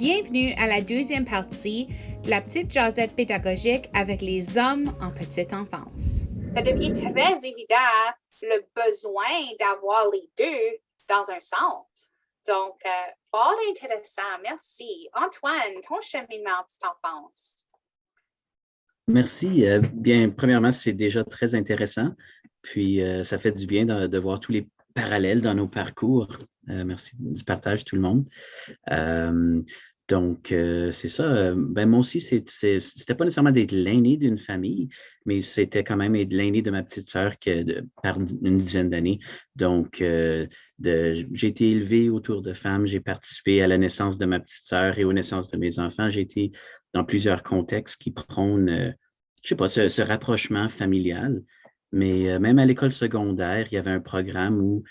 Bienvenue à la deuxième partie de la petite jasette pédagogique avec les hommes en petite enfance. Ça devient très évident le besoin d'avoir les deux dans un centre. Donc, fort intéressant. Merci. Antoine, ton cheminement en petite enfance. Merci. Bien, premièrement, c'est déjà très intéressant. Puis, ça fait du bien de voir tous les parallèles dans nos parcours. Merci du partage, tout le monde. C'est ça. Ben, moi aussi, c'était pas nécessairement d'être l'aîné d'une famille, mais c'était quand même être l'aîné de ma petite sœur par une dizaine d'années. J'ai été élevé autour de femmes. J'ai participé à la naissance de ma petite sœur et aux naissances de mes enfants. J'ai été dans plusieurs contextes qui prônent, je sais pas, ce rapprochement familial. Mais même à l'école secondaire, il y avait un programme où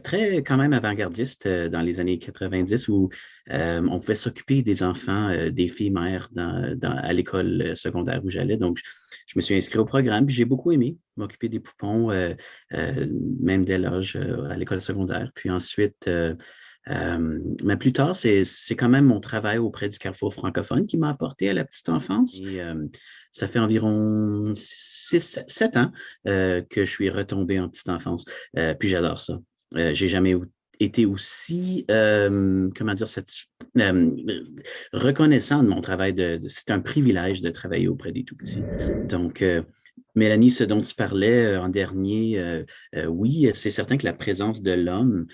très quand même avant-gardiste dans les années 90 où on pouvait s'occuper des enfants, des filles mères à l'école secondaire où j'allais. Donc, je me suis inscrit au programme, puis j'ai beaucoup aimé m'occuper des poupons, même dès l'âge à l'école secondaire. Puis ensuite, mais plus tard, c'est quand même mon travail auprès du Carrefour francophone qui m'a apporté à la petite enfance. Et ça fait environ 7 ans que je suis retombé en petite enfance. Puis j'adore ça. J'ai jamais été aussi, comment dire, reconnaissant de mon travail. C'est un privilège de travailler auprès des tout-petits. Donc, Mélanie, ce dont tu parlais en dernier, oui, c'est certain que la présence de l'homme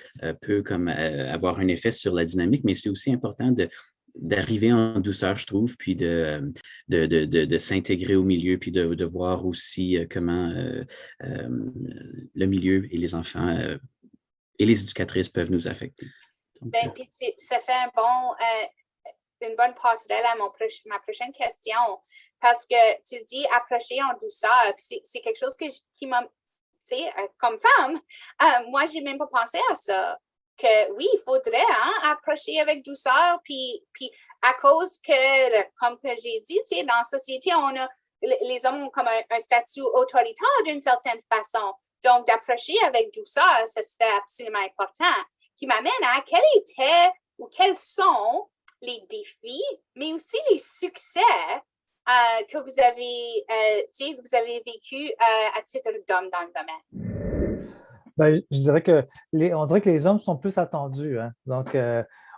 peut avoir un effet sur la dynamique, mais c'est aussi important d'arriver en douceur, je trouve, puis de s'intégrer au milieu, puis de voir aussi comment le milieu et les enfants et les éducatrices peuvent nous affecter. Donc, puis ça fait une bonne passerelle à ma prochaine question, parce que tu dis approcher en douceur, puis c'est quelque chose qui m'a, tu sais, comme femme, moi, j'ai même pas pensé à ça, que oui, il faudrait approcher avec douceur, puis à cause que, comme que j'ai dit, tu sais, dans la société, les hommes ont comme un statut autoritaire d'une certaine façon. Donc, d'approcher avec douceur, ça serait absolument important. Qui m'amène à quels sont les défis, mais aussi les succès que vous avez vécu à titre d'homme dans le domaine. Ben, je dirais on dirait que les hommes sont plus attendus. Hein? Donc,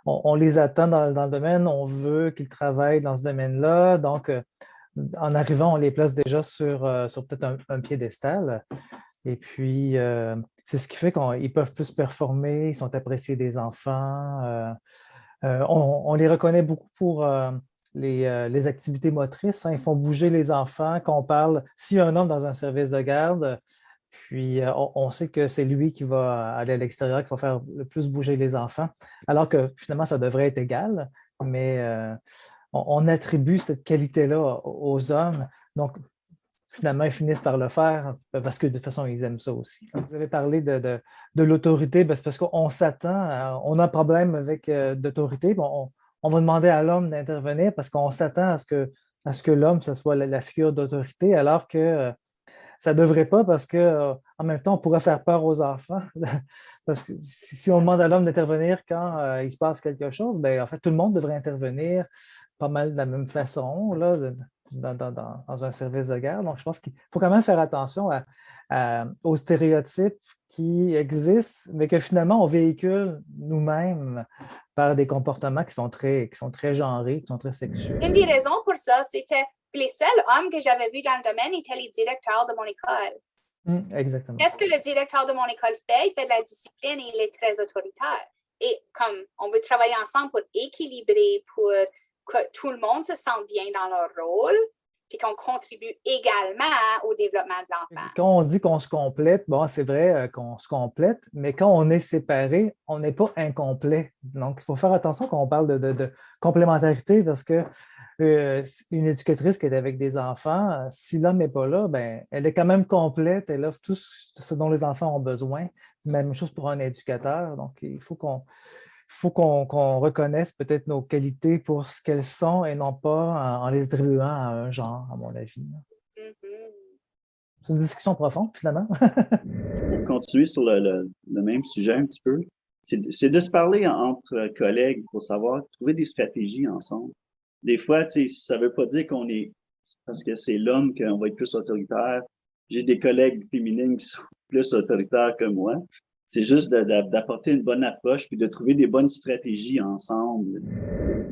on les attend dans le domaine, on veut qu'ils travaillent dans ce domaine-là. Donc, en arrivant, on les place déjà sur peut-être un piédestal. Et puis, c'est ce qui fait qu'ils peuvent plus performer, ils sont appréciés des enfants. On les reconnaît beaucoup pour les activités motrices. Hein. Ils font bouger les enfants. Quand on parle, s'il y a un homme dans un service de garde, puis on sait que c'est lui qui va aller à l'extérieur, qui va faire le plus bouger les enfants, alors que finalement, ça devrait être égal, mais on attribue cette qualité-là aux hommes. Donc, finalement, ils finissent par le faire parce que de toute façon, ils aiment ça aussi. Vous avez parlé de l'autorité, c'est parce qu'on s'attend, on a un problème avec d'autorité, on va demander à l'homme d'intervenir parce qu'on s'attend à ce que l'homme, ce soit la figure d'autorité, alors que ça ne devrait pas parce qu'en même temps, on pourrait faire peur aux enfants. Parce que si on demande à l'homme d'intervenir quand il se passe quelque chose, en fait, tout le monde devrait intervenir pas mal de la même façon là, dans un service de garde. Donc, je pense qu'il faut quand même faire attention aux stéréotypes qui existent, mais que finalement, on véhicule nous-mêmes par des comportements qui sont très genrés, qui sont très sexuels. Une des raisons pour ça, c'était que les seuls hommes que j'avais vus dans le domaine étaient les directeurs de mon école. Exactement. Qu'est-ce que le directeur de mon école fait? Il fait de la discipline et il est très autoritaire. Et comme on veut travailler ensemble pour équilibrer, pour que tout le monde se sente bien dans leur rôle, puis qu'on contribue également au développement de l'enfant. Quand on dit qu'on se complète, c'est vrai qu'on se complète, mais quand on est séparé, on n'est pas incomplet. Donc, il faut faire attention quand on parle de complémentarité parce que une éducatrice qui est avec des enfants, si l'homme n'est pas là, elle est quand même complète, elle offre tout ce dont les enfants ont besoin. Même chose pour un éducateur. Donc, il faut qu'on reconnaisse peut-être nos qualités pour ce qu'elles sont et non pas en les attribuant à un genre, à mon avis. C'est une discussion profonde, finalement. Pour continuer sur le même sujet un petit peu, c'est de se parler entre collègues pour savoir trouver des stratégies ensemble. Des fois, tu sais, ça veut pas dire qu'on est, parce que c'est l'homme qu'on va être plus autoritaire. J'ai des collègues féminines qui sont plus autoritaires que moi. C'est juste d'apporter une bonne approche puis de trouver des bonnes stratégies ensemble.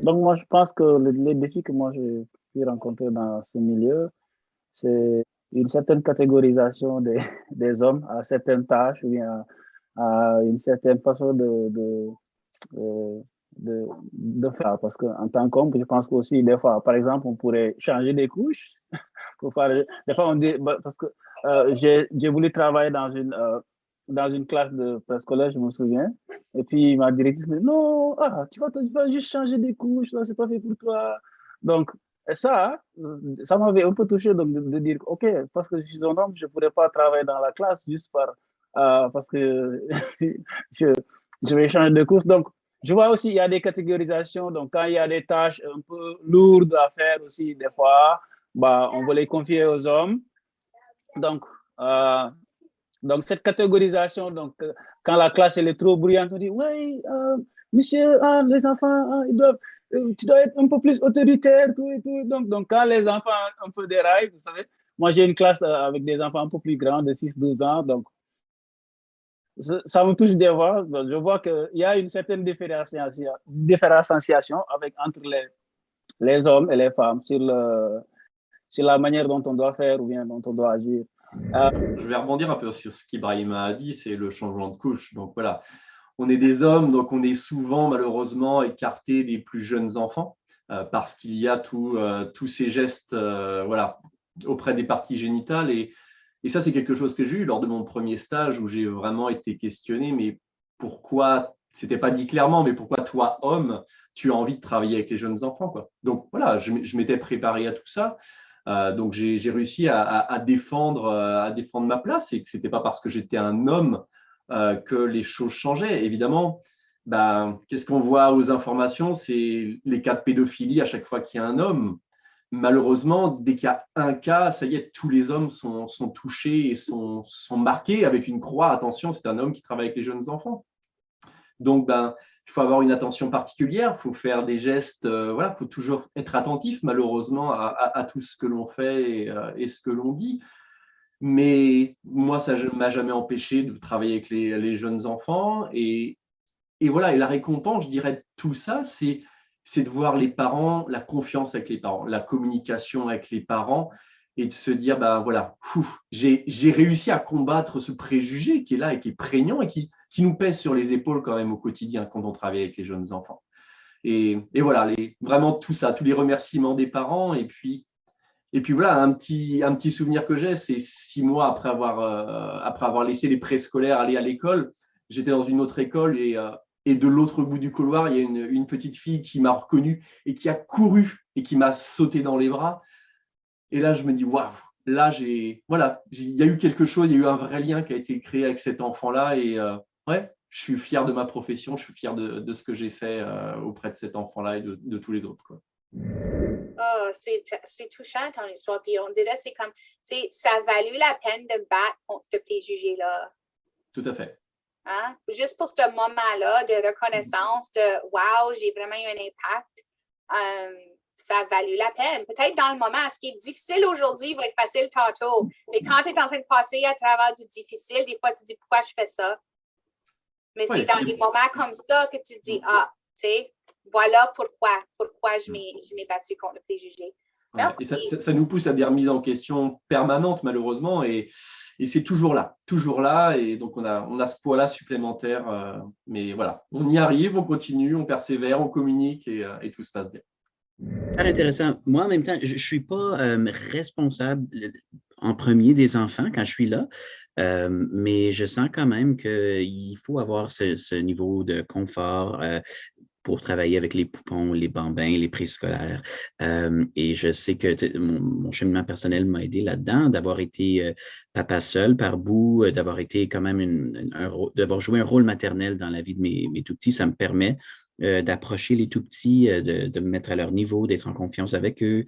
Donc, moi, je pense que les défis que moi j'ai pu rencontrer dans ce milieu, c'est une certaine catégorisation des hommes à certaines tâches ou bien à une certaine façon euh, de faire. Parce qu'en tant qu'homme, je pense qu'aussi, des fois, par exemple, on pourrait changer des couches. Pour faire, des fois, on dit, parce que j'ai voulu travailler dans une classe de préscolaire, je me souviens. Et puis, ma directrice me dit, non, tu vas juste changer des couches, là, c'est pas fait pour toi. Donc, ça m'avait un peu touché donc, de dire, OK, parce que je suis un homme, je ne pourrais pas travailler dans la classe juste parce que je vais changer de course. Donc, je vois aussi, il y a des catégorisations. Donc, quand il y a des tâches un peu lourdes à faire aussi, des fois, on va les confier aux hommes. Donc, cette catégorisation, donc, quand la classe elle est trop bruyante, on dit, oui, monsieur, les enfants, tu dois être un peu plus autoritaire, tout et tout. Donc, quand les enfants un peu déraillent, vous savez, moi, j'ai une classe avec des enfants un peu plus grands, de 6-12 ans, donc, ça me touche des fois. Je vois qu'il y a une certaine différenciation entre les hommes et les femmes sur la manière dont on doit faire ou bien dont on doit agir. Je vais rebondir un peu sur ce qu'Ibrahima a dit, c'est le changement de couche. Donc voilà, on est des hommes, donc on est souvent malheureusement écartés des plus jeunes enfants parce qu'il y a tous ces gestes voilà, auprès des parties génitales. Et ça, c'est quelque chose que j'ai eu lors de mon premier stage où j'ai vraiment été questionné, mais pourquoi, c'était pas dit clairement, mais pourquoi toi, homme, tu as envie de travailler avec les jeunes enfants, quoi. Donc voilà, je m'étais préparé à tout ça. Donc j'ai réussi à défendre ma place et que c'était pas parce que j'étais un homme que les choses changeaient. Évidemment, qu'est-ce qu'on voit aux informations? C'est les cas de pédophilie à chaque fois qu'il y a un homme. Malheureusement, dès qu'il y a un cas, ça y est, tous les hommes sont touchés et sont marqués avec une croix. Attention, c'est un homme qui travaille avec les jeunes enfants. Donc, il faut avoir une attention particulière, il faut faire des gestes, voilà, il faut toujours être attentif, malheureusement, à tout ce que l'on fait et ce que l'on dit. Mais moi, ça ne m'a jamais empêché de travailler avec les jeunes enfants. Et voilà, et la récompense, je dirais, de tout ça, c'est de voir les parents, la confiance avec les parents, la communication avec les parents et de se dire, voilà, j'ai réussi à combattre ce préjugé qui est là et qui est prégnant et qui nous pèse sur les épaules quand même au quotidien quand on travaille avec les jeunes enfants. Et voilà, vraiment tout ça, tous les remerciements des parents. Et puis voilà, un petit souvenir que j'ai, c'est 6 mois après avoir laissé les préscolaires aller à l'école, j'étais dans une autre école et de l'autre bout du couloir, il y a une petite fille qui m'a reconnu et qui a couru et qui m'a sauté dans les bras. Et là, je me dis, waouh, là, il y a eu quelque chose, il y a eu un vrai lien qui a été créé avec cet enfant-là. Et ouais, je suis fier de ma profession, je suis fier de ce que j'ai fait auprès de cet enfant-là et de tous les autres, quoi. Oh, c'est touchant ton histoire. Puis on dirait, c'est comme, ça a valu la peine de battre contre ce préjugé-là. Tout à fait. Hein? Juste pour ce moment-là de reconnaissance de wow, j'ai vraiment eu un impact, ça a valu la peine. Peut-être dans le moment, ce qui est difficile aujourd'hui va être facile tantôt. Mais quand tu es en train de passer à travers du difficile, des fois tu dis pourquoi je fais ça. Mais c'est dans des moments comme ça que tu dis voilà pourquoi je m'ai battue contre le préjugé. Et ça nous pousse à des remises en question permanentes, malheureusement, et c'est toujours là, et donc on a ce poids-là supplémentaire, mais voilà, on y arrive, on continue, on persévère, on communique, et tout se passe bien. Très intéressant. Moi, en même temps, je ne suis pas responsable en premier des enfants quand je suis là, mais je sens quand même qu'il faut avoir ce niveau de confort pour travailler avec les poupons, les bambins, les préscolaires. Et je sais que mon cheminement personnel m'a aidé là-dedans, d'avoir été papa seul par bout, d'avoir été quand même d'avoir joué un rôle maternel dans la vie de mes tout-petits. Ça me permet d'approcher les tout petits, de me mettre à leur niveau, d'être en confiance avec eux,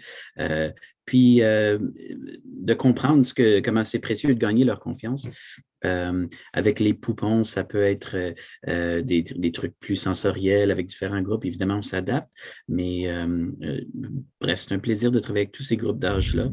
puis de comprendre comment c'est précieux de gagner leur confiance. Avec les poupons, ça peut être des trucs plus sensoriels avec différents groupes. Évidemment, on s'adapte, mais bref, c'est un plaisir de travailler avec tous ces groupes d'âge-là.